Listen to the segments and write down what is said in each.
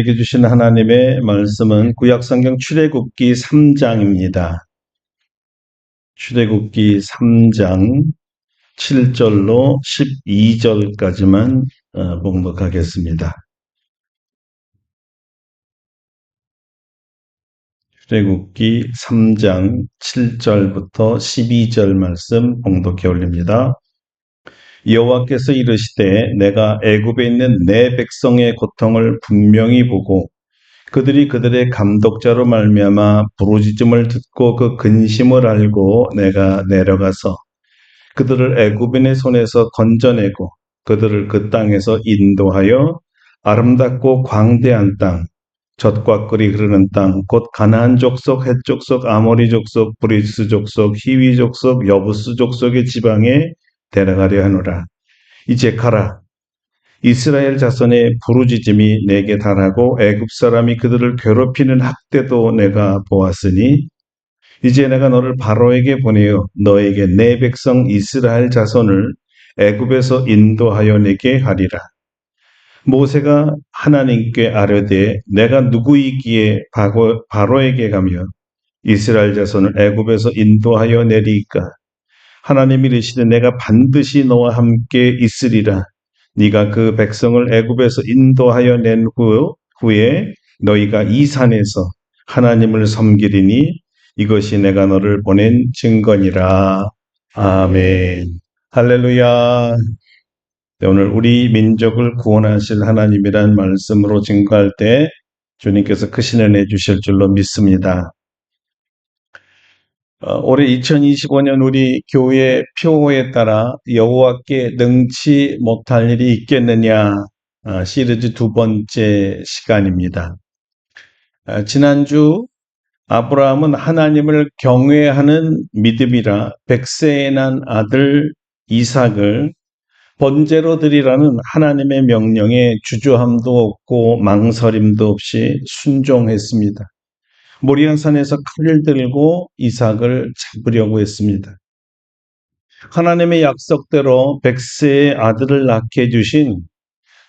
우리에게 주신 하나님의 말씀은 구약성경 출애굽기 3장입니다. 출애굽기 3장 7절로 12절까지만 봉독하겠습니다. 출애굽기 3장 7절부터 12절 말씀 봉독해 올립니다. 여호와께서 이르시되 내가 애굽에 있는 내 백성의 고통을 분명히 보고 그들이 그들의 감독자로 말미암아 부르짖음을 듣고 그 근심을 알고 내가 내려가서 그들을 애굽인의 손에서 건져내고 그들을 그 땅에서 인도하여 아름답고 광대한 땅, 젖과 꿀이 흐르는 땅, 곧 가나안 족속, 헷 족속, 아모리 족속, 브리스 족속, 히위 족속, 여부스 족속의 지방에 데려가려 하노라. 이제 가라. 이스라엘 자손의 부르짖음이 내게 달하고 애굽 사람이 그들을 괴롭히는 학대도 내가 보았으니 이제 내가 너를 바로에게 보내어 너에게 내 백성 이스라엘 자손을 애굽에서 인도하여 내게 하리라. 모세가 하나님께 아뢰되 내가 누구이기에 바로에게 가며 이스라엘 자손을 애굽에서 인도하여 내리이까. 하나님이 이르시되 내가 반드시 너와 함께 있으리라. 네가 그 백성을 애굽에서 인도하여 낸 후에 너희가 이 산에서 하나님을 섬기리니 이것이 내가 너를 보낸 증거니라. 아멘. 할렐루야. 네, 오늘 우리 민족을 구원하실 하나님이란 말씀으로 증거할 때 주님께서 크신 은혜 주실 줄로 믿습니다. 올해 2025년 우리 교회 표어에 따라 여호와께 능치 못할 일이 있겠느냐 시리즈 두 번째 시간입니다. 지난주 아브라함은 하나님을 경외하는 믿음이라 백세에 난 아들 이삭을 번제로 드리라는 하나님의 명령에 주저함도 없고 망설임도 없이 순종했습니다. 모리아산에서 칼을 들고 이삭을 잡으려고 했습니다. 하나님의 약속대로 백세의 아들을 낳게 해주신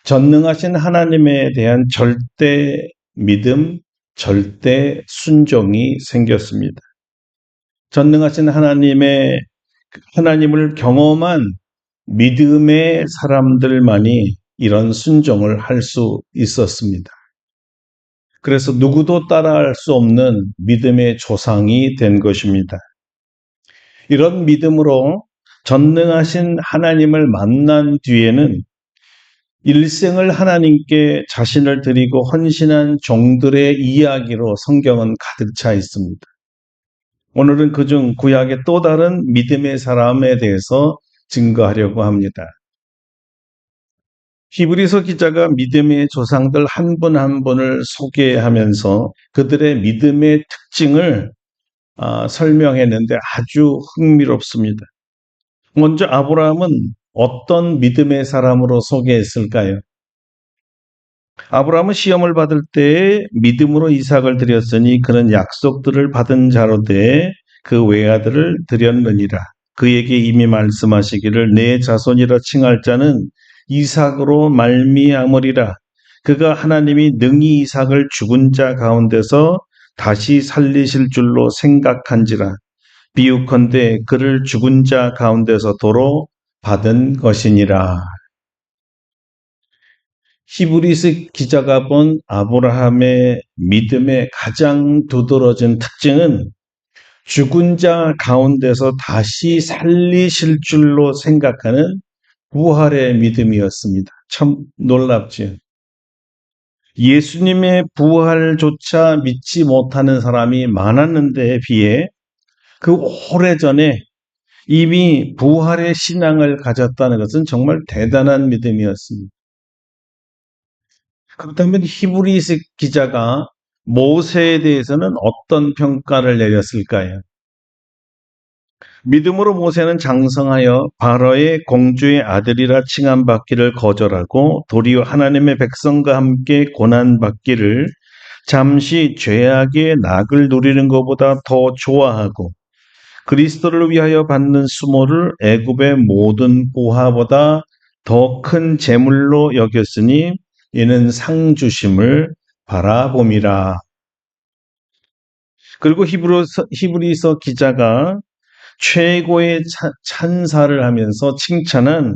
전능하신 하나님에 대한 절대 믿음, 절대 순종이 생겼습니다. 전능하신 하나님을 경험한 믿음의 사람들만이 이런 순종을 할 수 있었습니다. 그래서 누구도 따라할 수 없는 믿음의 조상이 된 것입니다. 이런 믿음으로 전능하신 하나님을 만난 뒤에는 일생을 하나님께 자신을 드리고 헌신한 종들의 이야기로 성경은 가득 차 있습니다. 오늘은 그중 구약의 또 다른 믿음의 사람에 대해서 증거하려고 합니다. 히브리서 기자가 믿음의 조상들 한 분 한 분을 소개하면서 그들의 믿음의 특징을 설명했는데 아주 흥미롭습니다. 먼저 아브라함은 어떤 믿음의 사람으로 소개했을까요? 아브라함은 시험을 받을 때 믿음으로 이삭을 드렸으니 그는 약속들을 받은 자로 돼 그 외아들을 드렸느니라. 그에게 이미 말씀하시기를 내 자손이라 칭할 자는 이삭으로 말미암으리라. 그가 하나님이 능히 이삭을 죽은 자 가운데서 다시 살리실 줄로 생각한지라. 비유컨대 그를 죽은 자 가운데서 도로 받은 것이니라. 히브리서 기자가 본 아브라함의 믿음의 가장 두드러진 특징은 죽은 자 가운데서 다시 살리실 줄로 생각하는 부활의 믿음이었습니다. 참 놀랍죠. 예수님의 부활조차 믿지 못하는 사람이 많았는데에 비해 그 오래전에 이미 부활의 신앙을 가졌다는 것은 정말 대단한 믿음이었습니다. 그렇다면 히브리서 기자가 모세에 대해서는 어떤 평가를 내렸을까요? 믿음으로 모세는 장성하여 바로의 공주의 아들이라 칭함받기를 거절하고 도리어 하나님의 백성과 함께 고난받기를 잠시 죄악의 낙을 누리는 것보다 더 좋아하고 그리스도를 위하여 받는 수모를 애굽의 모든 보화보다 더 큰 재물로 여겼으니 이는 상 주심을 바라봄이라. 그리고 히브리서 기자가 최고의 찬사를 하면서 칭찬한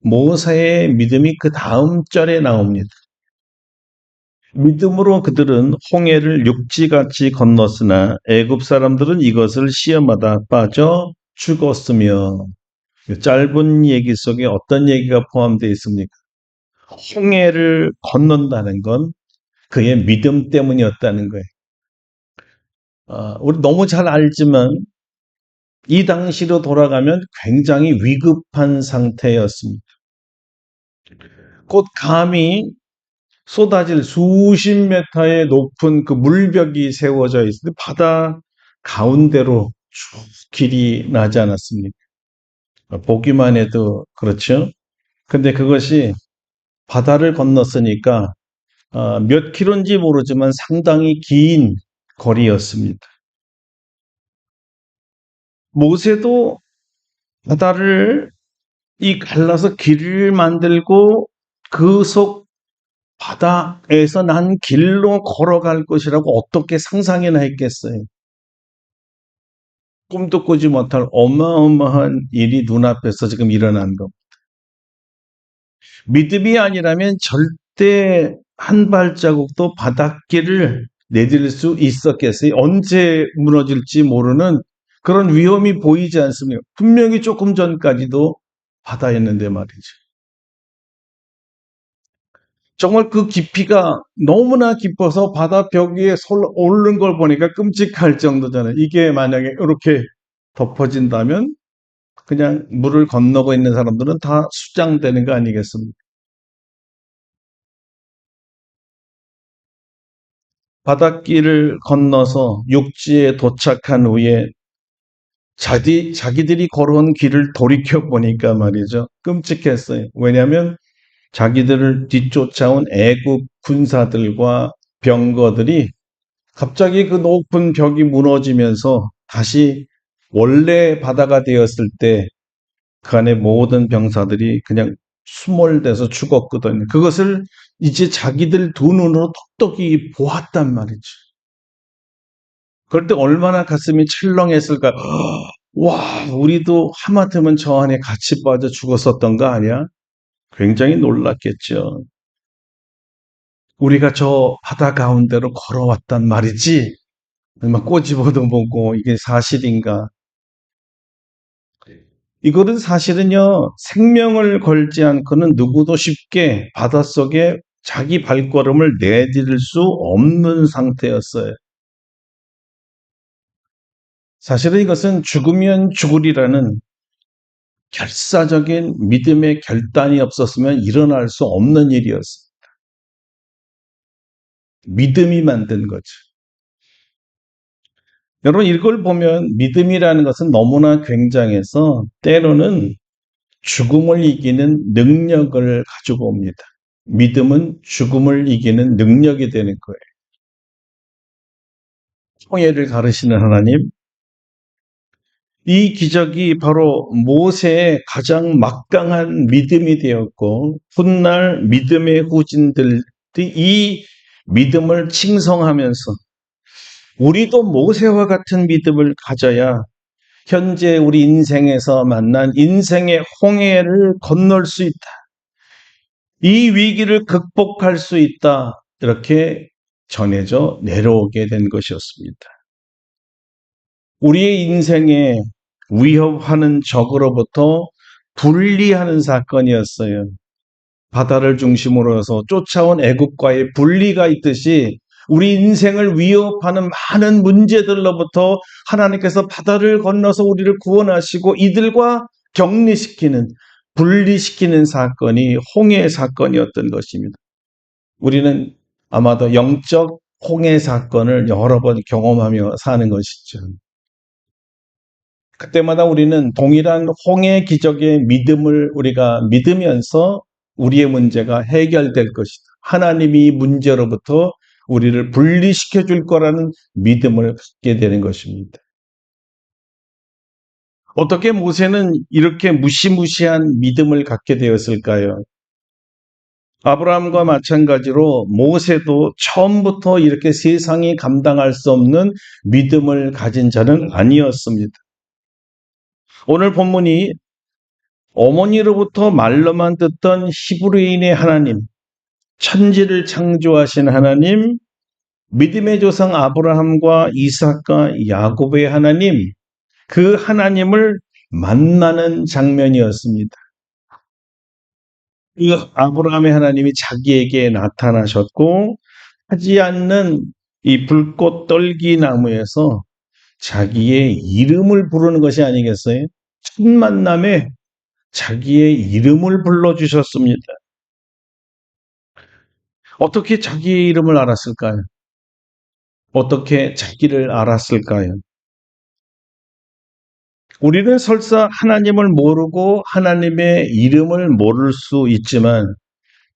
모세의 믿음이 그 다음 절에 나옵니다. 믿음으로 그들은 홍해를 육지같이 건넜으나 애굽 사람들은 이것을 시험하다 빠져 죽었으며. 짧은 얘기 속에 어떤 얘기가 포함되어 있습니까? 홍해를 건넌다는 건 그의 믿음 때문이었다는 거예요. 우리 너무 잘 알지만 이 당시로 돌아가면 굉장히 위급한 상태였습니다. 곧 감히 쏟아질 수십 미터의 높은 그 물벽이 세워져 있는데 바다 가운데로 쭉 길이 나지 않았습니까? 보기만 해도 그렇죠. 근데 그것이 바다를 건넜으니까 몇 킬로인지 모르지만 상당히 긴 거리였습니다. 모세도 바다를 갈라서 길을 만들고 그 속 바다에서 난 길로 걸어갈 것이라고 어떻게 상상이나 했겠어요. 꿈도 꾸지 못할 어마어마한 일이 눈앞에서 지금 일어난 겁니다. 믿음이 아니라면 절대 한 발자국도 바닷길을 내딜 수 있었겠어요. 언제 무너질지 모르는 그런 위험이 보이지 않습니까? 분명히 조금 전까지도 바다였는데 말이죠. 정말 그 깊이가 너무나 깊어서 바다 벽 위에 오르는 걸 보니까 끔찍할 정도잖아요. 이게 만약에 이렇게 덮어진다면 그냥 물을 건너고 있는 사람들은 다 수장되는 거 아니겠습니까? 바닷길을 건너서 육지에 도착한 후에 자기들이 걸어온 길을 돌이켜 보니까 말이죠. 끔찍했어요. 왜냐하면 자기들을 뒤쫓아온 애국 군사들과 병거들이 갑자기 그 높은 벽이 무너지면서 다시 원래 바다가 되었을 때 그 안에 모든 병사들이 그냥 수몰돼서 죽었거든요. 그것을 이제 자기들 두 눈으로 똑똑히 보았단 말이죠. 그럴 때 얼마나 가슴이 철렁했을까. 와, 우리도 하마터면 저 안에 같이 빠져 죽었었던 거 아니야? 굉장히 놀랐겠죠. 우리가 저 바다 가운데로 걸어왔단 말이지. 막 꼬집어도 보고 이게 사실인가. 이거는 사실은요, 생명을 걸지 않고는 누구도 쉽게 바닷속에 자기 발걸음을 내디딜 수 없는 상태였어요. 사실은 이것은 죽으면 죽으리라는 결사적인 믿음의 결단이 없었으면 일어날 수 없는 일이었어요. 믿음이 만든 거죠. 여러분, 이걸 보면 믿음이라는 것은 너무나 굉장해서 때로는 죽음을 이기는 능력을 가지고 옵니다. 믿음은 죽음을 이기는 능력이 되는 거예요. 홍해를 가르시는 하나님, 이 기적이 바로 모세의 가장 막강한 믿음이 되었고 훗날 믿음의 후진들이 이 믿음을 칭송하면서 우리도 모세와 같은 믿음을 가져야 현재 우리 인생에서 만난 인생의 홍해를 건널 수 있다. 이 위기를 극복할 수 있다. 이렇게 전해져 내려오게 된 것이었습니다. 우리의 인생에 위협하는 적으로부터 분리하는 사건이었어요. 바다를 중심으로 해서 쫓아온 애국과의 분리가 있듯이 우리 인생을 위협하는 많은 문제들로부터 하나님께서 바다를 건너서 우리를 구원하시고 이들과 격리시키는, 분리시키는 사건이 홍해 사건이었던 것입니다. 우리는 아마도 영적 홍해 사건을 여러 번 경험하며 사는 것이죠. 그때마다 우리는 동일한 홍해 기적의 믿음을 우리가 믿으면서 우리의 문제가 해결될 것이다. 하나님이 이 문제로부터 우리를 분리시켜 줄 거라는 믿음을 갖게 되는 것입니다. 어떻게 모세는 이렇게 무시무시한 믿음을 갖게 되었을까요? 아브라함과 마찬가지로 모세도 처음부터 이렇게 세상이 감당할 수 없는 믿음을 가진 자는 아니었습니다. 오늘 본문이 어머니로부터 말로만 듣던 히브리인의 하나님, 천지를 창조하신 하나님, 믿음의 조상 아브라함과 이삭과 야곱의 하나님, 그 하나님을 만나는 장면이었습니다. 그 아브라함의 하나님이 자기에게 나타나셨고 하지 않는 이 불꽃 떨기 나무에서 자기의 이름을 부르는 것이 아니겠어요? 첫 만남에 자기의 이름을 불러주셨습니다. 어떻게 자기의 이름을 알았을까요? 어떻게 자기를 알았을까요? 우리는 설사 하나님을 모르고 하나님의 이름을 모를 수 있지만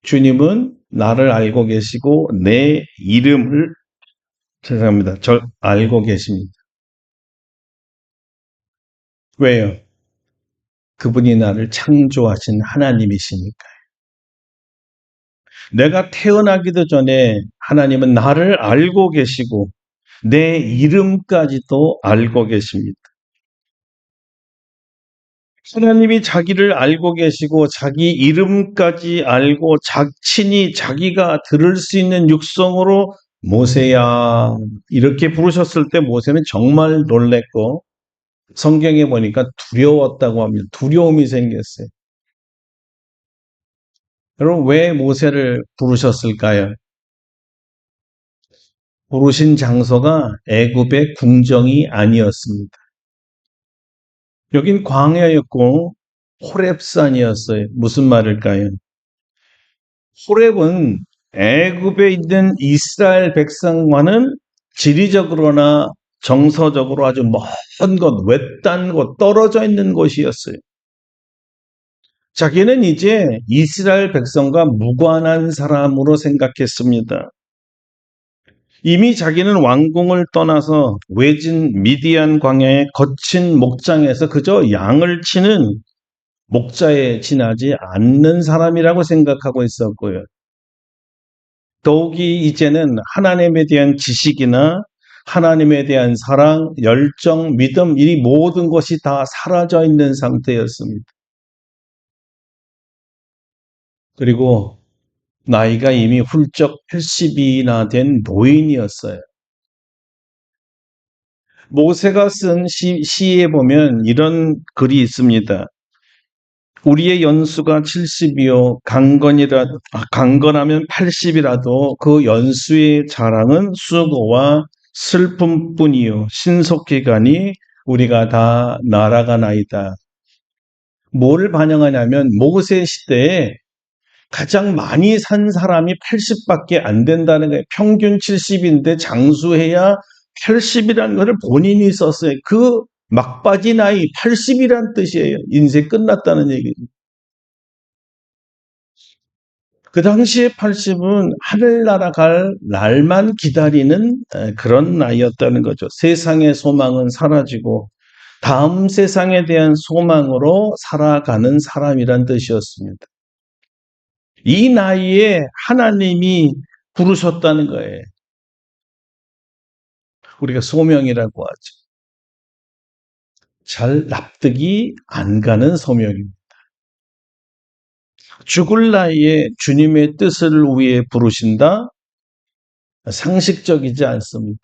주님은 나를 알고 계시고 내 이름을 죄송합니다. 절 알고 계십니다. 왜요? 그분이 나를 창조하신 하나님이시니까. 내가 태어나기도 전에 하나님은 나를 알고 계시고 내 이름까지도 알고 계십니다. 하나님이 자기를 알고 계시고 자기 이름까지 알고 친히 자기가 들을 수 있는 육성으로 모세야 이렇게 부르셨을 때 모세는 정말 놀랬고 성경에 보니까 두려웠다고 합니다. 두려움이 생겼어요. 여러분 왜 모세를 부르셨을까요? 부르신 장소가 애굽의 궁정이 아니었습니다. 여긴 광야였고 호렙산이었어요. 무슨 말일까요? 호렙은 애굽에 있는 이스라엘 백성과는 지리적으로나 정서적으로 아주 먼 곳, 외딴 곳, 떨어져 있는 곳이었어요. 자기는 이제 이스라엘 백성과 무관한 사람으로 생각했습니다. 이미 자기는 왕궁을 떠나서 외진 미디안 광야의 거친 목장에서 그저 양을 치는 목자에 지나지 않는 사람이라고 생각하고 있었고요. 더욱이 이제는 하나님에 대한 지식이나 하나님에 대한 사랑, 열정, 믿음, 이 모든 것이 다 사라져 있는 상태였습니다. 그리고 나이가 이미 훌쩍 80이나 된 노인이었어요. 모세가 쓴 시에 보면 이런 글이 있습니다. 우리의 연수가 70이요 강건하면 80이라도 그 연수의 자랑은 수고와 슬픔뿐이요 신속히 가니 우리가 다 날아가나이다. 뭐를 반영하냐면 모세 시대에 가장 많이 산 사람이 80밖에 안 된다는 거예요. 평균 70인데 장수해야 80이라는 것을 본인이 썼어요. 그 막바지 나이 80이란 뜻이에요. 인생 끝났다는 얘기죠. 그 당시에 80은 하늘나라 갈 날만 기다리는 그런 나이였다는 거죠. 세상의 소망은 사라지고 다음 세상에 대한 소망으로 살아가는 사람이란 뜻이었습니다. 이 나이에 하나님이 부르셨다는 거예요. 우리가 소명이라고 하죠. 잘 납득이 안 가는 소명입니다. 죽을 나이에 주님의 뜻을 위해 부르신다? 상식적이지 않습니다.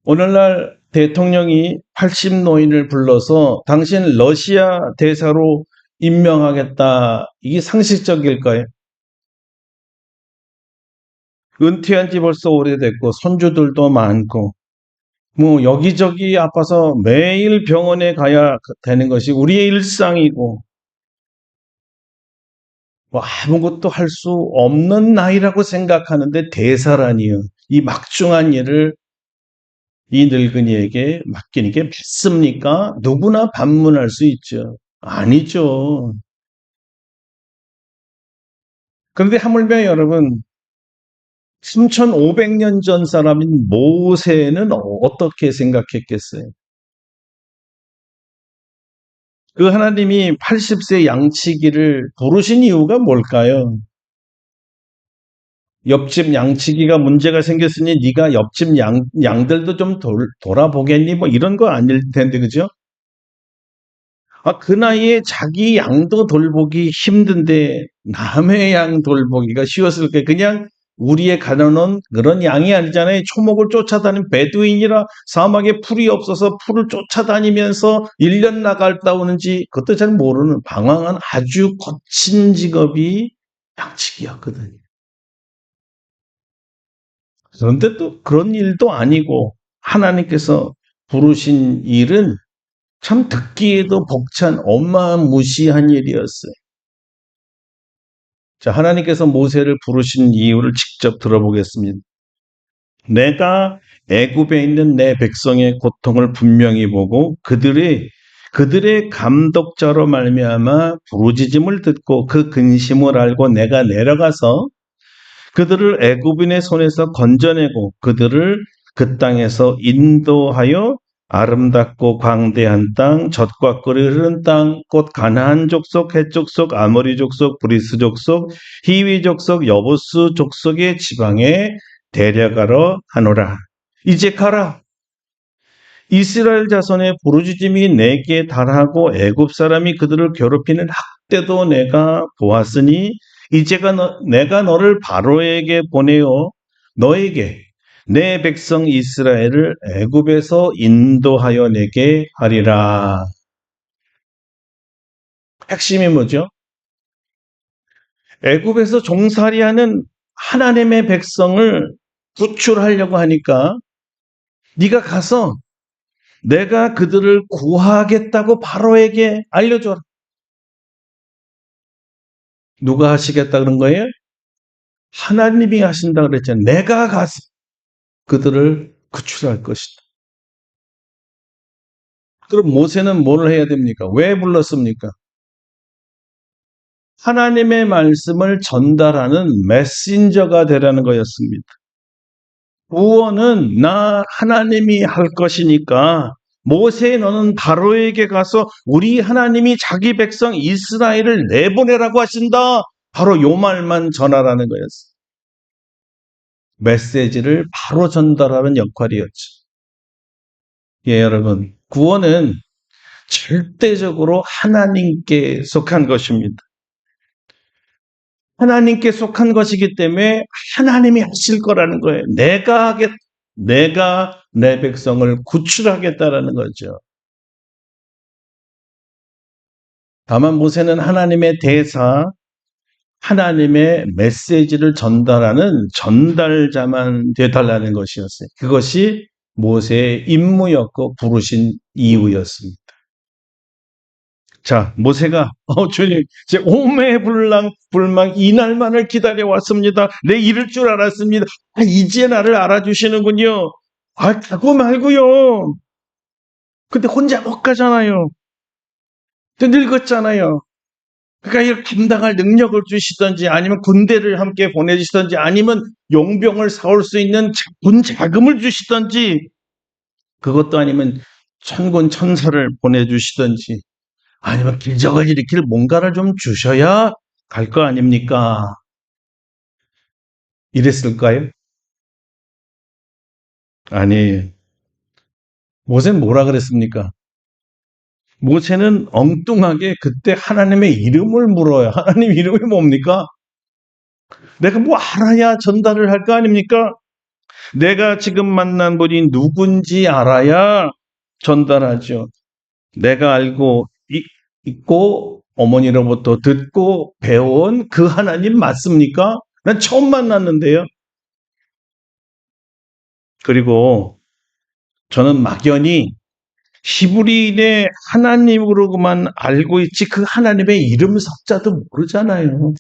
오늘날 대통령이 80 노인을 불러서 당신 러시아 대사로 임명하겠다. 이게 상식적일까요? 은퇴한 지 벌써 오래됐고 손주들도 많고 뭐 여기저기 아파서 매일 병원에 가야 되는 것이 우리의 일상이고 뭐 아무것도 할 수 없는 나이라고 생각하는데 대사라니요. 이 막중한 일을 이 늙은이에게 맡기는 게 맞습니까? 누구나 반문할 수 있죠. 아니죠. 그런데 하물며 여러분 3,500년 전 사람인 모세는 어떻게 생각했겠어요? 그 하나님이 80세 양치기를 부르신 이유가 뭘까요? 옆집 양치기가 문제가 생겼으니 네가 옆집 양들도 좀 돌아보겠니? 뭐 이런 거 아닐 텐데, 그죠? 그 나이에 자기 양도 돌보기 힘든데 남의 양 돌보기가 쉬웠을 까 그냥 우리의 가려놓은 그런 양이 아니잖아요. 초목을 쫓아다니는 베두인이라 사막에 풀이 없어서 풀을 쫓아다니면서 1년 나갔다 오는지 그것도 잘 모르는 방황한 아주 거친 직업이 양치기였거든요. 그런데 또 그런 일도 아니고 하나님께서 부르신 일은 참 듣기에도 벅찬 어마무시한 일이었어요. 자, 하나님께서 모세를 부르신 이유를 직접 들어보겠습니다. 내가 애굽에 있는 내 백성의 고통을 분명히 보고 그들의 감독자로 말미암아 부르짖음을 듣고 그 근심을 알고 내가 내려가서 그들을 애굽인의 손에서 건져내고 그들을 그 땅에서 인도하여 아름답고 광대한 땅, 젖과 꿀이 흐르는 땅, 곧 가나안 족속, 헷 족속, 아모리 족속, 브리스 족속, 히위 족속, 여부스 족속의 지방에 데려가러 하노라. 이제 가라. 이스라엘 자손의 부르짖음이 내게 달하고 애굽 사람이 그들을 괴롭히는 학대도 내가 보았으니 내가 너를 바로에게 보내어 너에게 내 백성 이스라엘을 애굽에서 인도하여 내게 하리라. 핵심이 뭐죠? 애굽에서 종살이하는 하나님의 백성을 구출하려고 하니까 네가 가서 내가 그들을 구하겠다고 바로에게 알려줘라. 누가 하시겠다 그런 거예요? 하나님이 하신다 그랬잖아요. 내가 가서 그들을 구출할 것이다. 그럼 모세는 뭘 해야 됩니까? 왜 불렀습니까? 하나님의 말씀을 전달하는 메신저가 되라는 거였습니다. 구원은 나 하나님이 할 것이니까 모세 너는 바로에게 가서 우리 하나님이 자기 백성 이스라엘을 내보내라고 하신다. 바로 요 말만 전하라는 거였어요. 메시지를 바로 전달하는 역할이었죠. 예, 여러분. 구원은 절대적으로 하나님께 속한 것입니다. 하나님께 속한 것이기 때문에 하나님이 하실 거라는 거예요. 내가 내 백성을 구출하겠다라는 거죠. 다만 모세는 하나님의 대사, 하나님의 메시지를 전달하는 전달자만 되달라는 것이었어요. 그것이 모세의 임무였고 부르신 이유였습니다. 자, 모세가 주님, 제 오매불망 이날만을 기다려왔습니다. 내 이럴 줄 알았습니다. 이제 나를 알아주시는군요. 가고 말고요. 근데 혼자 못 가잖아요. 늙었잖아요. 그러니까 이걸 감당할 능력을 주시든지 아니면 군대를 함께 보내주시든지 아니면 용병을 사올 수 있는 군 자금을 주시든지 그것도 아니면 천군 천사를 보내주시든지 아니면 기적을 일으킬 뭔가를 좀 주셔야 갈 거 아닙니까? 이랬을까요? 아니, 모세는 뭐라 그랬습니까? 모세는 엉뚱하게 그때 하나님의 이름을 물어요. 하나님 이름이 뭡니까? 내가 뭐 알아야 전달을 할 거 아닙니까? 내가 지금 만난 분이 누군지 알아야 전달하죠. 내가 알고 있고 어머니로부터 듣고 배운 그 하나님 맞습니까? 난 처음 만났는데요. 그리고 저는 막연히 히브리인의 하나님으로만 알고 있지 그 하나님의 이름 석자도 모르잖아요.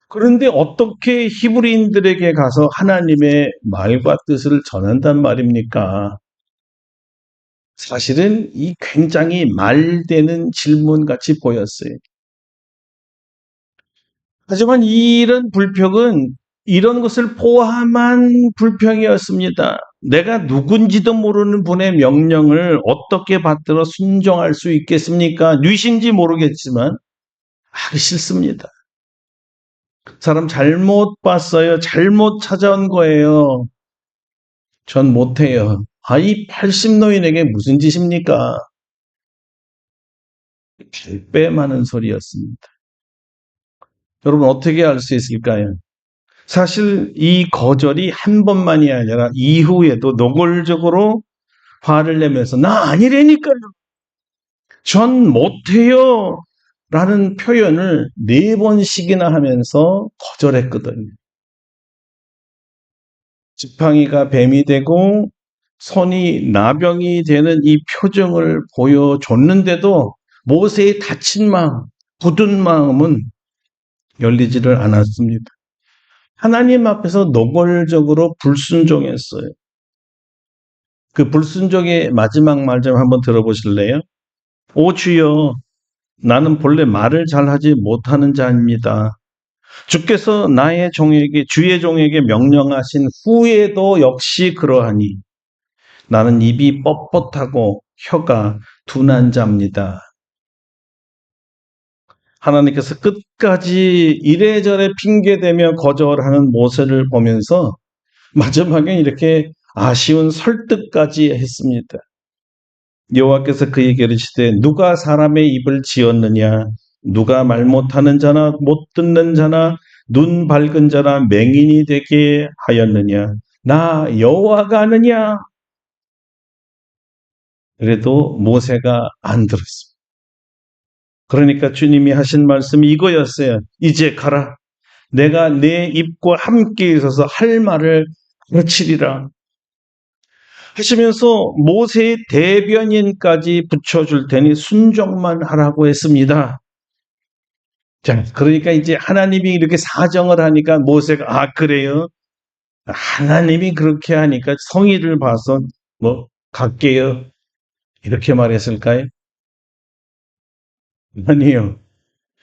그런데 어떻게 히브리인들에게 가서 하나님의 말과 뜻을 전한단 말입니까? 사실은 이 굉장히 말되는 질문같이 보였어요. 하지만 이런 불평은 이런 것을 포함한 불평이었습니다. 내가 누군지도 모르는 분의 명령을 어떻게 받들어 순종할 수 있겠습니까? 뉘신지 모르겠지만 하기 싫습니다. 사람 잘못 봤어요. 잘못 찾아온 거예요. 전 못해요. 이 80노인에게 무슨 짓입니까? 발뺌 많은 소리였습니다. 여러분 어떻게 알 수 있을까요? 사실 이 거절이 한 번만이 아니라 이후에도 노골적으로 화를 내면서 나 아니라니까요. 전 못해요. 라는 표현을 4번씩이나 하면서 거절했거든요. 지팡이가 뱀이 되고 손이 나병이 되는 이 표정을 보여줬는데도 모세의 다친 마음, 굳은 마음은 열리지를 않았습니다. 하나님 앞에서 노골적으로 불순종했어요. 그 불순종의 마지막 말 좀 한번 들어보실래요? 오 주여, 나는 본래 말을 잘하지 못하는 자입니다. 주께서 나의 종에게 주의 종에게 명령하신 후에도 역시 그러하니 나는 입이 뻣뻣하고 혀가 둔한 자입니다. 하나님께서 끝까지 이래저래 핑계대며 거절하는 모세를 보면서 마지막에 이렇게 아쉬운 설득까지 했습니다. 여호와께서 그에게 이르시되 누가 사람의 입을 지었느냐 누가 말 못하는 자나 못 듣는 자나 눈 밝은 자나 맹인이 되게 하였느냐 나 여호와가 아느냐. 그래도 모세가 안 들었습니다. 그러니까 주님이 하신 말씀이 이거였어요. 이제 가라. 내가 내 입과 함께 있어서 할 말을 가르치리라. 하시면서 모세의 대변인까지 붙여줄 테니 순종만 하라고 했습니다. 자, 그러니까 이제 하나님이 이렇게 사정을 하니까 모세가 그래요? 하나님이 그렇게 하니까 성의를 봐서 갈게요. 이렇게 말했을까요? 아니요.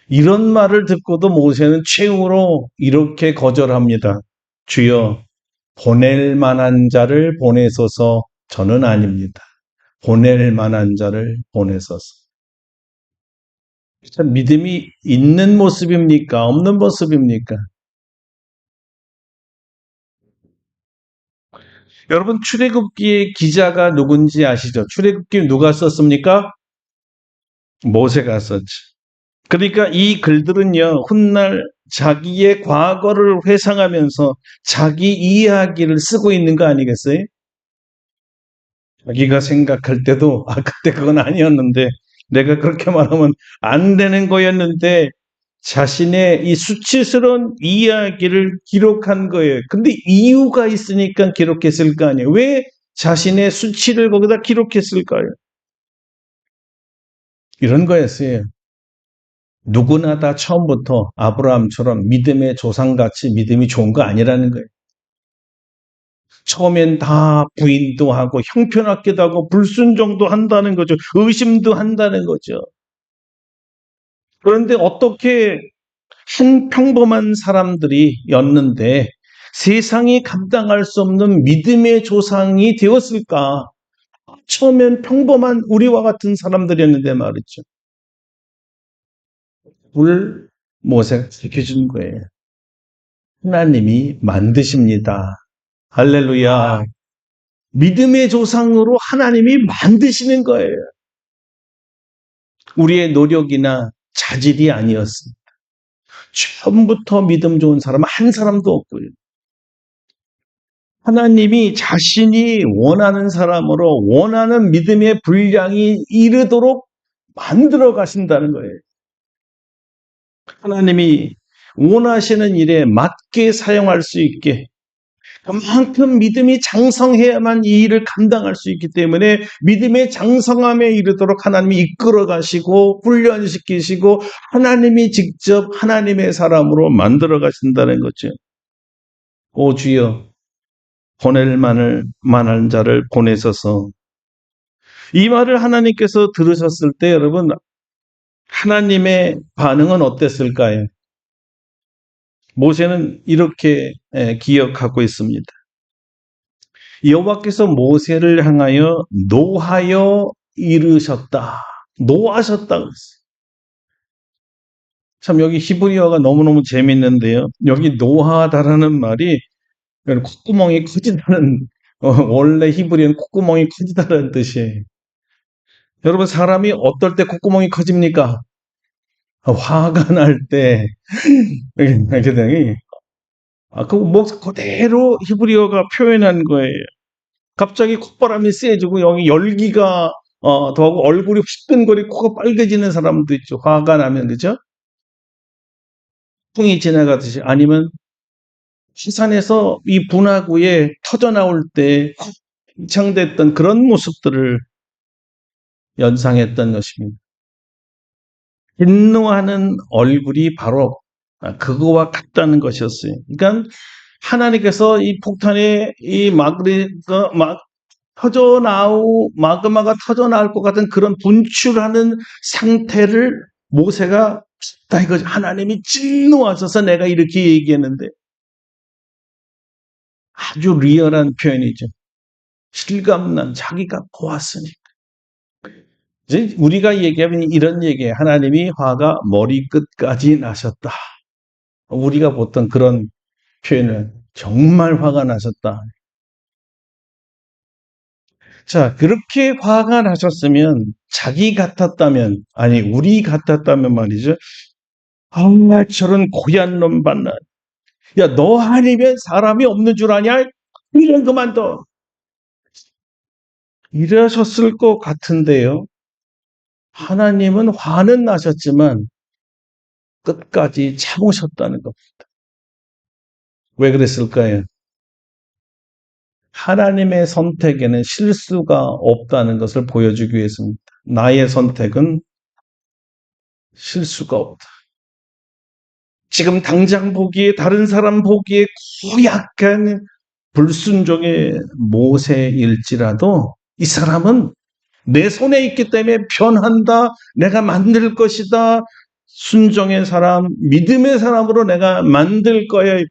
이런 말을 듣고도 모세는 최후로 이렇게 거절합니다. 주여, 보낼 만한 자를 보내소서. 저는 아닙니다. 보낼 만한 자를 보내소서. 참 믿음이 있는 모습입니까? 없는 모습입니까? 여러분 출애굽기의 기자가 누군지 아시죠? 출애굽기 누가 썼습니까? 모세가 썼죠. 그러니까 이 글들은요, 훗날 자기의 과거를 회상하면서 자기 이야기를 쓰고 있는 거 아니겠어요? 자기가 생각할 때도 그때 그건 아니었는데 내가 그렇게 말하면 안 되는 거였는데 자신의 이 수치스러운 이야기를 기록한 거예요. 근데 이유가 있으니까 기록했을 거 아니에요. 왜 자신의 수치를 거기다 기록했을까요? 이런 거였어요. 누구나 다 처음부터 아브라함처럼 믿음의 조상같이 믿음이 좋은 거 아니라는 거예요. 처음엔 다 부인도 하고 형편없기도 하고 불순종도 한다는 거죠. 의심도 한다는 거죠. 그런데 어떻게 한 평범한 사람들이었는데 세상이 감당할 수 없는 믿음의 조상이 되었을까? 처음엔 평범한 우리와 같은 사람들이었는데 말이죠. 그걸 모세가 지켜준 거예요. 하나님이 만드십니다. 할렐루야. 믿음의 조상으로 하나님이 만드시는 거예요. 우리의 노력이나 자질이 아니었습니다. 처음부터 믿음 좋은 사람은 한 사람도 없고요. 하나님이 자신이 원하는 사람으로 원하는 믿음의 분량이 이르도록 만들어 가신다는 거예요. 하나님이 원하시는 일에 맞게 사용할 수 있게 그만큼 믿음이 장성해야만 이 일을 감당할 수 있기 때문에 믿음의 장성함에 이르도록 하나님이 이끌어 가시고 훈련시키시고 하나님이 직접 하나님의 사람으로 만들어 가신다는 거죠. 오 주여 보낼 만한 자를 보내셔서 이 말을 하나님께서 들으셨을 때 여러분 하나님의 반응은 어땠을까요? 모세는 이렇게 기억하고 있습니다. 여호와께서 모세를 향하여 노하여 이르셨다. 노하셨다 그랬어요. 참 여기 히브리어가 너무너무 재밌는데요. 여기 노하다라는 말이 콧구멍이 커지다는 원래 히브리어는 콧구멍이 커지다라는 뜻이에요. 여러분 사람이 어떨 때 콧구멍이 커집니까? 화가 날 때 이렇게 되니 그 그대로 히브리어가 표현한 거예요. 갑자기 콧바람이 세지고 여기 열기가 더하고 얼굴이 후끈거리고 코가 빨개지는 사람도 있죠. 화가 나면 그죠? 풍이 지나가듯이 아니면 시산에서 이 분화구에 터져 나올 때 창됐던 그런 모습들을 연상했던 것입니다. 분노하는 얼굴이 바로 그거와 같다는 것이었어요. 그러니까 하나님께서 이 폭탄에 이 마그마가 터져 나올 것 같은 그런 분출하는 상태를 모세가 다 이거 하나님이 진노하셔서 내가 이렇게 얘기했는데 아주 리얼한 표현이죠. 실감난 자기가 보았으니까. 이제 우리가 얘기하면 이런 얘기예요. 하나님이 화가 머리끝까지 나셨다. 우리가 보통 그런 표현을 정말 화가 나셨다. 자, 그렇게 화가 나셨으면 자기 같았다면 아니 우리 같았다면 말이죠. 저런 고얀 놈 봤나. 야, 너 아니면 사람이 없는 줄 아냐? 이런 그만둬. 이러셨을 것 같은데요. 하나님은 화는 나셨지만 끝까지 참으셨다는 겁니다. 왜 그랬을까요? 하나님의 선택에는 실수가 없다는 것을 보여주기 위해서입니다. 나의 선택은 실수가 없다. 지금 당장 보기에 다른 사람 보기에 고약한 불순종의 모세일지라도 이 사람은 내 손에 있기 때문에 변한다. 내가 만들 것이다. 순종의 사람, 믿음의 사람으로 내가 만들 거야.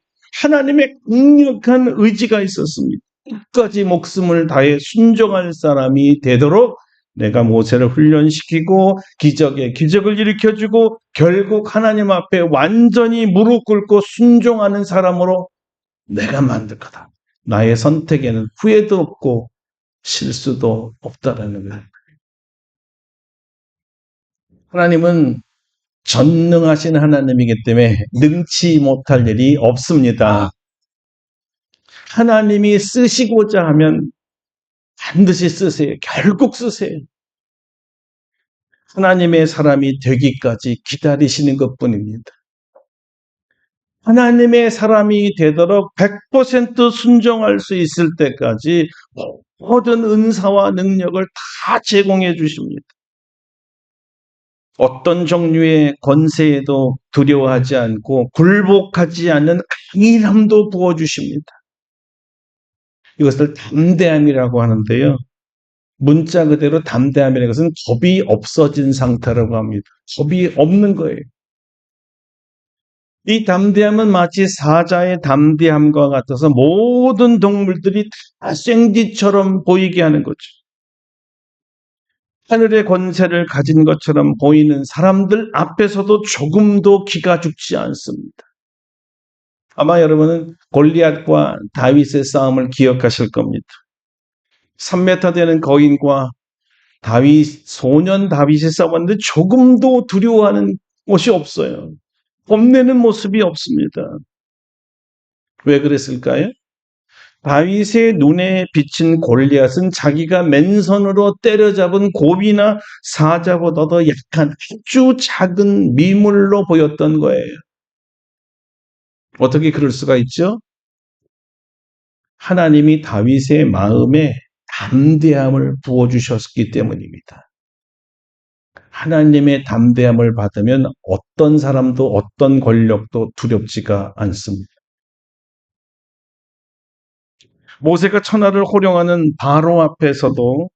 하나님의 강력한 의지가 있었습니다. 끝까지 목숨을 다해 순종할 사람이 되도록 내가 모세를 훈련시키고 기적에 기적을 일으켜주고 결국 하나님 앞에 완전히 무릎 꿇고 순종하는 사람으로 내가 만들 거다. 나의 선택에는 후회도 없고 실수도 없다라는 거예요. 하나님은 전능하신 하나님이기 때문에 능치 못할 일이 없습니다. 하나님이 쓰시고자 하면 반드시 쓰세요. 결국 쓰세요. 하나님의 사람이 되기까지 기다리시는 것뿐입니다. 하나님의 사람이 되도록 100% 순종할 수 있을 때까지 모든 은사와 능력을 다 제공해 주십니다. 어떤 종류의 권세에도 두려워하지 않고 굴복하지 않는 강인함도 부어주십니다. 이것을 담대함이라고 하는데요. 문자 그대로 담대함이라는 것은 겁이 없어진 상태라고 합니다. 겁이 없는 거예요. 이 담대함은 마치 사자의 담대함과 같아서 모든 동물들이 다 생쥐처럼 보이게 하는 거죠. 하늘의 권세를 가진 것처럼 보이는 사람들 앞에서도 조금도 기가 죽지 않습니다. 아마 여러분은 골리앗과 다윗의 싸움을 기억하실 겁니다. 3m 되는 거인과 소년 다윗이 싸웠는데 조금도 두려워하는 것이 없어요. 겁내는 모습이 없습니다. 왜 그랬을까요? 다윗의 눈에 비친 골리앗은 자기가 맨손으로 때려잡은 곰이나 사자보다도 약한 아주 작은 미물로 보였던 거예요. 어떻게 그럴 수가 있죠? 하나님이 다윗의 마음에 담대함을 부어주셨기 때문입니다. 하나님의 담대함을 받으면 어떤 사람도 어떤 권력도 두렵지가 않습니다. 모세가 천하를 호령하는 바로 앞에서도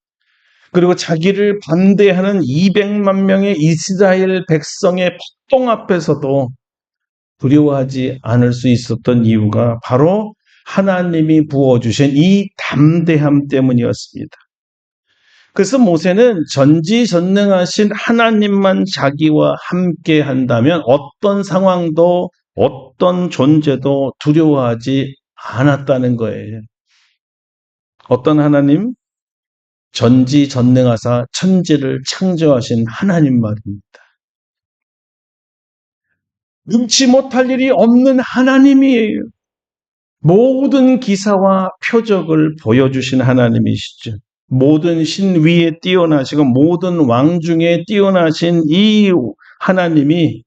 그리고 자기를 반대하는 200만 명의 이스라엘 백성의 폭동 앞에서도 두려워하지 않을 수 있었던 이유가 바로 하나님이 부어주신 이 담대함 때문이었습니다. 그래서 모세는 전지전능하신 하나님만 자기와 함께 한다면 어떤 상황도 어떤 존재도 두려워하지 않았다는 거예요. 어떤 하나님? 전지전능하사 천지를 창조하신 하나님 말입니다. 능치 못할 일이 없는 하나님이에요. 모든 기사와 표적을 보여주신 하나님이시죠. 모든 신 위에 뛰어나시고 모든 왕 중에 뛰어나신 이 하나님이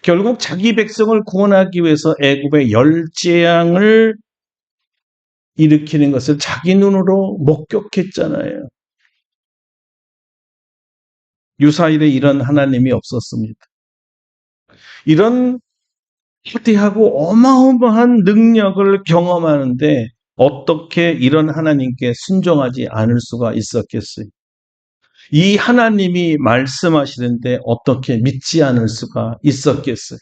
결국 자기 백성을 구원하기 위해서 애굽의 열재앙을 일으키는 것을 자기 눈으로 목격했잖아요. 유사일에 이런 하나님이 없었습니다. 이런 거대하고 어마어마한 능력을 경험하는데 어떻게 이런 하나님께 순종하지 않을 수가 있었겠어요? 이 하나님이 말씀하시는데 어떻게 믿지 않을 수가 있었겠어요?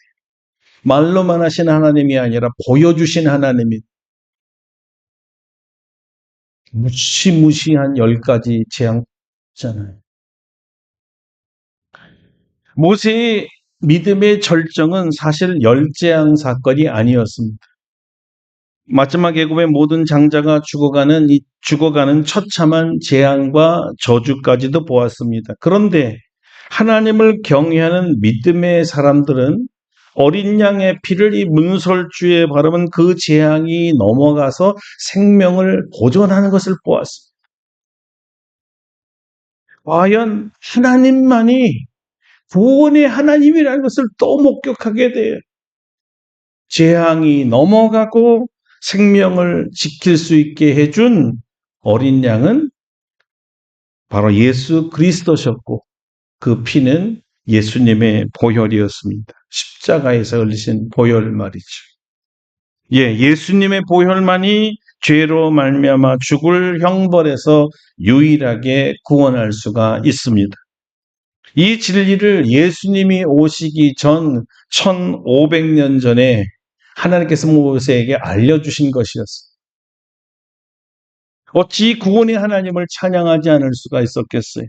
말로만 하신 하나님이 아니라 보여주신 하나님이 무시무시한 10가지 재앙잖아요. 모세의 믿음의 절정은 사실 열재앙 사건이 아니었습니다. 마지막 애굽의 모든 장자가 죽어가는 처참한 재앙과 저주까지도 보았습니다. 그런데 하나님을 경외하는 믿음의 사람들은 어린 양의 피를 이 문설주에 바르면 그 재앙이 넘어가서 생명을 보존하는 것을 보았습니다. 과연 하나님만이 구원의 하나님이라는 것을 또 목격하게 돼요. 재앙이 넘어가고 생명을 지킬 수 있게 해준 어린 양은 바로 예수 그리스도셨고 그 피는 예수님의 보혈이었습니다. 십자가에서 흘리신 보혈 말이죠. 예수님의 보혈만이 죄로 말미암아 죽을 형벌에서 유일하게 구원할 수가 있습니다. 이 진리를 예수님이 오시기 전 1500년 전에 하나님께서 모세에게 알려주신 것이었습니다. 어찌 구원의 하나님을 찬양하지 않을 수가 있었겠어요?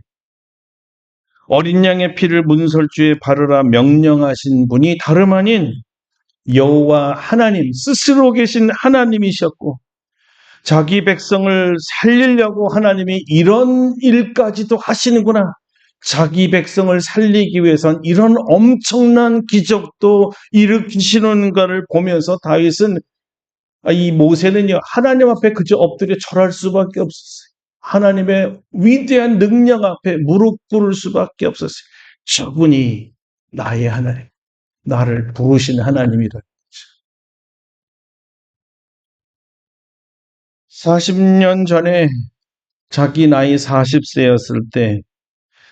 어린 양의 피를 문설주에 바르라 명령하신 분이 다름 아닌 여호와 하나님 스스로 계신 하나님이셨고 자기 백성을 살리려고 하나님이 이런 일까지도 하시는구나. 자기 백성을 살리기 위해선 이런 엄청난 기적도 일으키시는가를 보면서 다윗은 이 모세는요 하나님 앞에 그저 엎드려 절할 수밖에 없었어요. 하나님의 위대한 능력 앞에 무릎 꿇을 수밖에 없었어요. 저분이 나의 하나님, 나를 부르신 하나님이라. 40년 전에 자기 나이 40세였을 때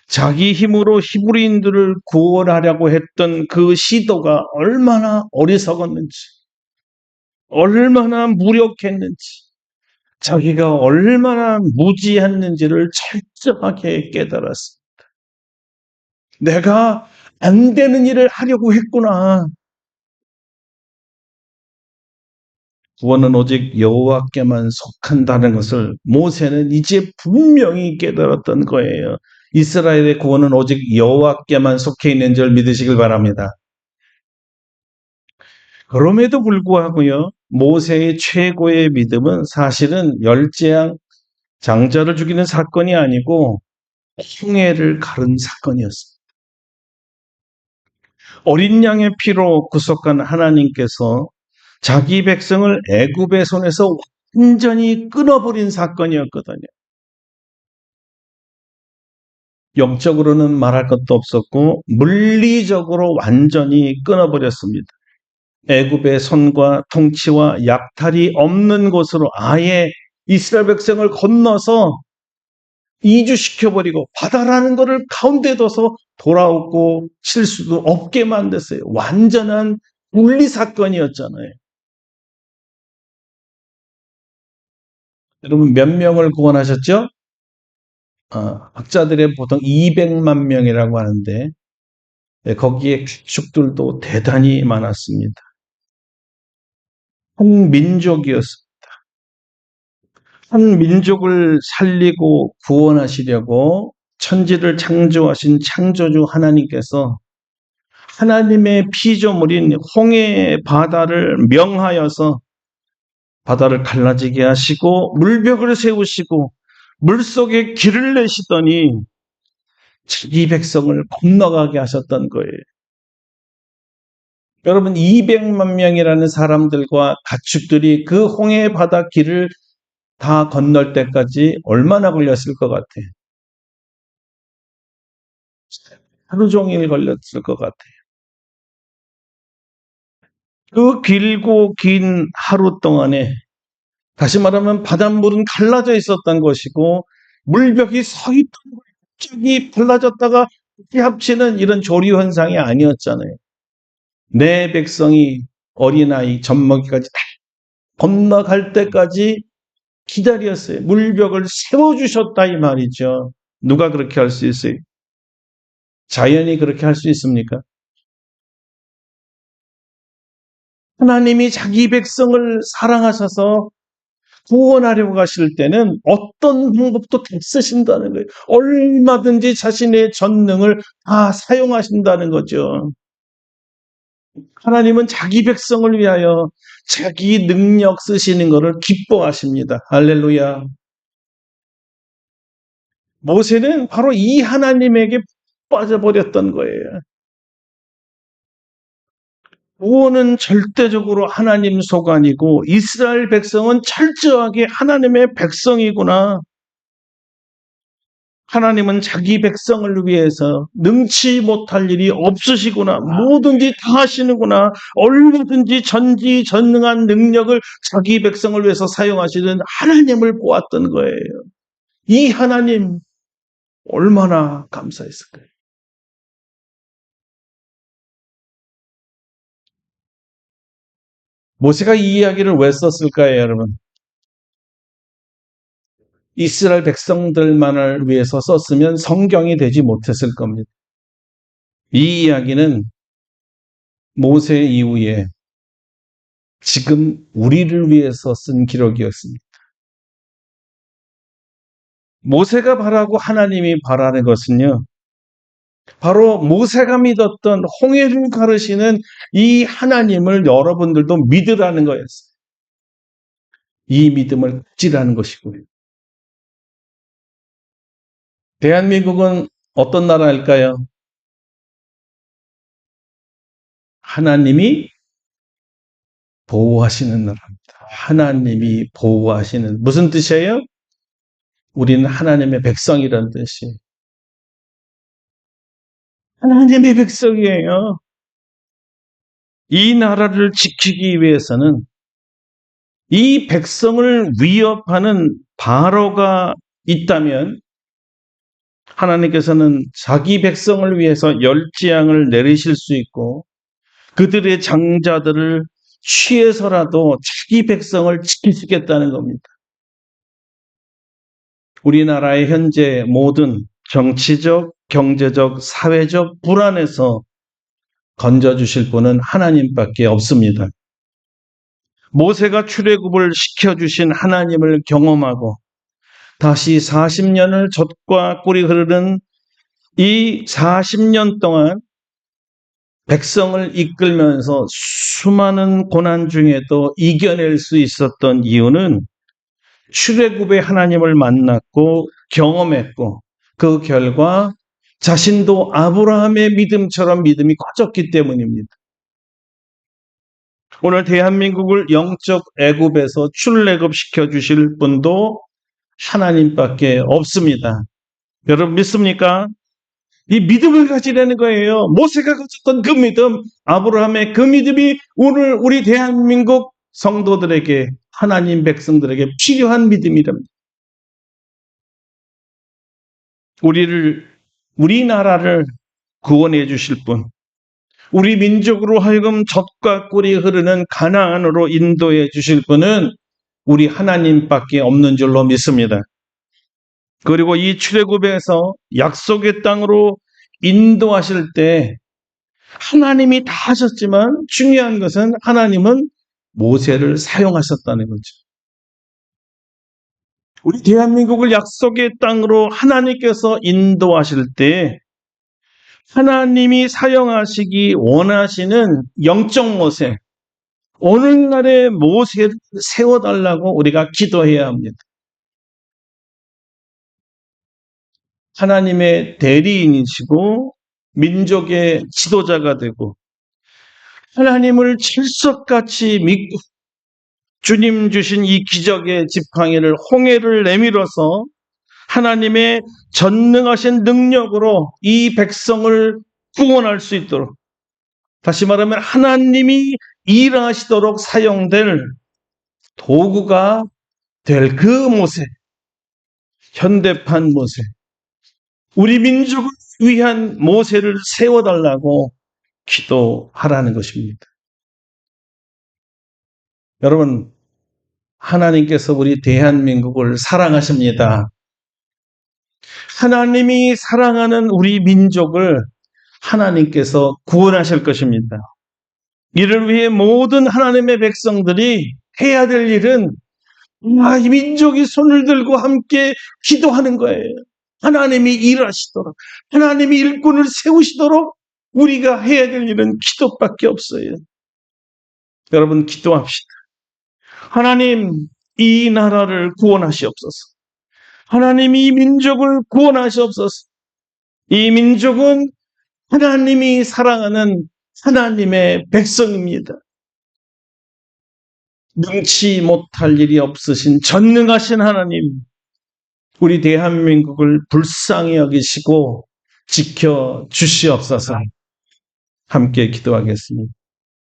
자기 힘으로 히브리인들을 구원하려고 했던 그 시도가 얼마나 어리석었는지, 얼마나 무력했는지, 자기가 얼마나 무지했는지를 철저하게 깨달았습니다. 내가 안 되는 일을 하려고 했구나. 구원은 오직 여호와께만 속한다는 것을 모세는 이제 분명히 깨달았던 거예요. 이스라엘의 구원은 오직 여호와께만 속해 있는 줄 믿으시길 바랍니다. 그럼에도 불구하고요, 모세의 최고의 믿음은 사실은 열재앙 장자를 죽이는 사건이 아니고 홍해를 가른 사건이었습니다. 어린 양의 피로 구속한 하나님께서 자기 백성을 애굽의 손에서 완전히 끊어버린 사건이었거든요. 영적으로는 말할 것도 없었고 물리적으로 완전히 끊어버렸습니다. 애굽의 손과 통치와 약탈이 없는 곳으로 아예 이스라엘 백성을 건너서 이주시켜버리고 바다라는 것을 가운데 둬서 돌아오고 칠 수도 없게 만들었어요. 완전한 분리 사건이었잖아요. 여러분 몇 명을 구원하셨죠? 학자들의 보통 200만 명이라고 하는데 거기에 가축들도 대단히 많았습니다. 한 민족이었습니다. 한 민족을 살리고 구원하시려고 천지를 창조하신 창조주 하나님께서 하나님의 피조물인 홍해 바다를 명하여서 바다를 갈라지게 하시고 물벽을 세우시고 물속에 길을 내시더니 자기 백성을 건너가게 하셨던 거예요. 여러분 200만 명이라는 사람들과 가축들이 그 홍해 바다 길을 다 건널 때까지 얼마나 걸렸을 것 같아요? 하루 종일 걸렸을 것 같아요. 그 길고 긴 하루 동안에 다시 말하면 바닷물은 갈라져 있었던 것이고 물벽이 서 있던 거예요. 갑자기 갈라졌다가 합치는 이런 조류 현상이 아니었잖아요. 내 백성이 어린아이 젖먹이까지 다 건너갈 때까지 기다렸어요. 물벽을 세워주셨다 이 말이죠. 누가 그렇게 할 수 있어요? 자연이 그렇게 할 수 있습니까? 하나님이 자기 백성을 사랑하셔서 구원하려고 하실 때는 어떤 방법도 다 쓰신다는 거예요. 얼마든지 자신의 전능을 다 사용하신다는 거죠. 하나님은 자기 백성을 위하여 자기 능력 쓰시는 것을 기뻐하십니다. 할렐루야. 모세는 바로 이 하나님에게 빠져버렸던 거예요. 구원은 절대적으로 하나님 소관이고 이스라엘 백성은 철저하게 하나님의 백성이구나. 하나님은 자기 백성을 위해서 능치 못할 일이 없으시구나. 뭐든지 다 하시는구나. 얼마든지 전지전능한 능력을 자기 백성을 위해서 사용하시는 하나님을 보았던 거예요. 이 하나님 얼마나 감사했을까요? 모세가 이 이야기를 왜 썼을까요, 여러분? 이스라엘 백성들만을 위해서 썼으면 성경이 되지 못했을 겁니다. 이 이야기는 모세 이후에 지금 우리를 위해서 쓴 기록이었습니다. 모세가 바라고 하나님이 바라는 것은요, 바로 모세가 믿었던 홍해를 가르시는 이 하나님을 여러분들도 믿으라는 거였어요. 이 믿음을 가지라는 것이고요. 대한민국은 어떤 나라일까요? 하나님이 보호하시는 나라입니다. 하나님이 보호하시는, 무슨 뜻이에요? 우리는 하나님의 백성이라는 뜻이에요. 하나님의 백성이에요. 이 나라를 지키기 위해서는 이 백성을 위협하는 바로가 있다면 하나님께서는 자기 백성을 위해서 열지양을 내리실 수 있고 그들의 장자들을 취해서라도 자기 백성을 지키시겠다는 겁니다. 우리나라의 현재 모든 정치적, 경제적, 사회적 불안에서 건져주실 분은 하나님밖에 없습니다. 모세가 출애굽을 시켜주신 하나님을 경험하고 다시 40년을 젖과 꿀이 흐르는 이 40년 동안 백성을 이끌면서 수많은 고난 중에도 이겨낼 수 있었던 이유는 출애굽의 하나님을 만났고 경험했고 그 결과 자신도 아브라함의 믿음처럼 믿음이 커졌기 때문입니다. 오늘 대한민국을 영적 애굽에서 출애굽시켜 주실 분도 하나님밖에 없습니다. 여러분 믿습니까? 이 믿음을 가지라는 거예요. 모세가 가졌던 그 믿음, 아브라함의 그 믿음이 오늘 우리 대한민국 성도들에게, 하나님 백성들에게 필요한 믿음이랍니다. 우리나라를 구원해 주실 분, 우리 민족으로 하여금 젖과 꿀이 흐르는 가나안으로 인도해 주실 분은 우리 하나님밖에 없는 줄로 믿습니다. 그리고 이 출애굽에서 약속의 땅으로 인도하실 때 하나님이 다 하셨지만 중요한 것은 하나님은 모세를 사용하셨다는 거죠. 우리 대한민국을 약속의 땅으로 하나님께서 인도하실 때 하나님이 사용하시기 원하시는 영적 모세, 오늘날의 모세를 세워달라고 우리가 기도해야 합니다. 하나님의 대리인이시고 민족의 지도자가 되고 하나님을 철석같이 믿고 주님 주신 이 기적의 지팡이를 홍해를 내밀어서 하나님의 전능하신 능력으로 이 백성을 구원할 수 있도록, 다시 말하면 하나님이 일하시도록 사용될 도구가 될 그 모세, 현대판 모세, 우리 민족을 위한 모세를 세워달라고 기도하라는 것입니다. 여러분, 하나님께서 우리 대한민국을 사랑하십니다. 하나님이 사랑하는 우리 민족을 하나님께서 구원하실 것입니다. 이를 위해 모든 하나님의 백성들이 해야 될 일은 이 민족이 손을 들고 함께 기도하는 거예요. 하나님이 일하시도록, 하나님이 일꾼을 세우시도록 우리가 해야 될 일은 기도밖에 없어요. 여러분, 기도합시다. 하나님, 이 나라를 구원하시옵소서. 하나님, 이 민족을 구원하시옵소서. 이 민족은 하나님이 사랑하는 하나님의 백성입니다. 능치 못할 일이 없으신 전능하신 하나님, 우리 대한민국을 불쌍히 여기시고 지켜 주시옵소서. 함께 기도하겠습니다.